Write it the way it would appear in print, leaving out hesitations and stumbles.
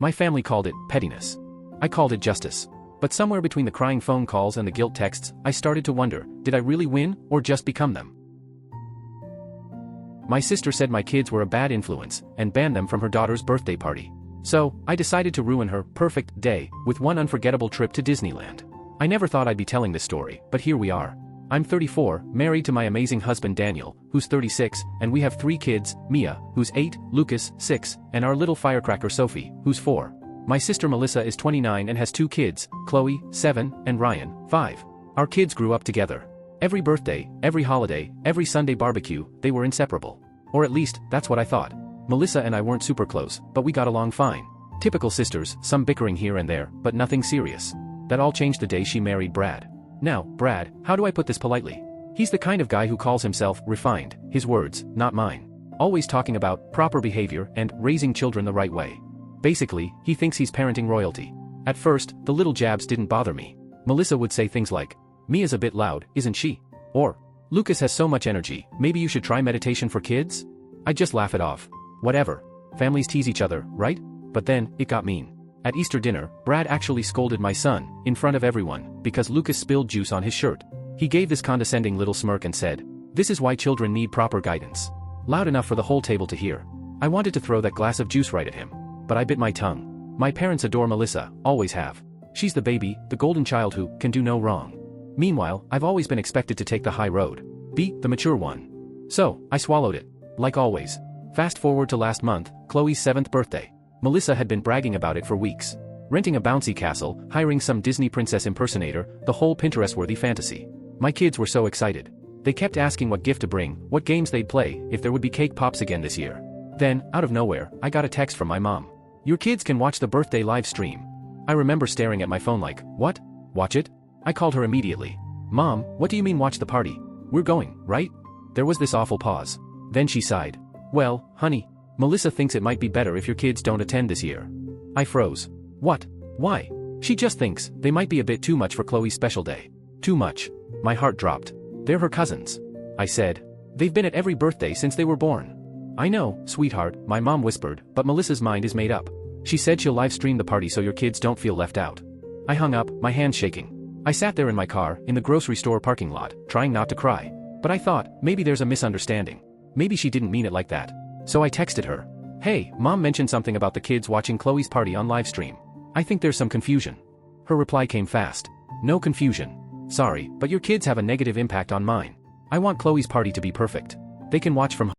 My family called it pettiness. I called it justice. But somewhere between the crying phone calls and the guilt texts, I started to wonder, did I really win, or just become them? My sister said my kids were a bad influence, and banned them from her daughter's birthday party. So, I decided to ruin her perfect day with one unforgettable trip to Disneyland. I never thought I'd be telling this story, but here we are. I'm 34, married to my amazing husband Daniel, who's 36, and we have 3 kids, Mia, who's 8, Lucas, 6, and our little firecracker Sophie, who's 4. My sister Melissa is 29 and has 2 kids, Chloe, 7, and Ryan, 5. Our kids grew up together. Every birthday, every holiday, every Sunday barbecue, they were inseparable. Or at least, that's what I thought. Melissa and I weren't super close, but we got along fine. Typical sisters, some bickering here and there, but nothing serious. That all changed the day she married Brad. Now, Brad, how do I put this politely? He's the kind of guy who calls himself refined, his words, not mine. Always talking about proper behavior and raising children the right way. Basically, he thinks he's parenting royalty. At first, the little jabs didn't bother me. Melissa would say things like, "Mia's a bit loud, isn't she?" Or, "Lucas has so much energy, maybe you should try meditation for kids?" I'd just laugh it off. Whatever. Families tease each other, right? But then, it got mean. At Easter dinner, Brad actually scolded my son, in front of everyone, because Lucas spilled juice on his shirt. He gave this condescending little smirk and said, "This is why children need proper guidance." Loud enough for the whole table to hear. I wanted to throw that glass of juice right at him. But I bit my tongue. My parents adore Melissa, always have. She's the baby, the golden child who can do no wrong. Meanwhile, I've always been expected to take the high road. Be the mature one. So, I swallowed it. Like always. Fast forward to last month, Chloe's 7th birthday. Melissa had been bragging about it for weeks. Renting a bouncy castle, hiring some Disney princess impersonator, the whole Pinterest-worthy fantasy. My kids were so excited. They kept asking what gift to bring, what games they'd play, if there would be cake pops again this year. Then, out of nowhere, I got a text from my mom. "Your kids can watch the birthday live stream." I remember staring at my phone like, "What? Watch it?" I called her immediately. "Mom, what do you mean watch the party? We're going, right?" There was this awful pause. Then she sighed. "Well, honey, Melissa thinks it might be better if your kids don't attend this year." I froze. What? Why? She just thinks they might be a bit too much for Chloe's special day. Too much. My heart dropped. "They're her cousins," I said. "They've been at every birthday since they were born." "I know, sweetheart," my mom whispered, "but Melissa's mind is made up. She said she'll live stream the party so your kids don't feel left out." I hung up, my hands shaking. I sat there in my car, in the grocery store parking lot, trying not to cry. But I thought, maybe there's a misunderstanding. Maybe she didn't mean it like that. So I texted her. "Hey, Mom mentioned something about the kids watching Chloe's party on live stream. I think there's some confusion." Her reply came fast. "No confusion. Sorry, but your kids have a negative impact on mine. I want Chloe's party to be perfect. They can watch from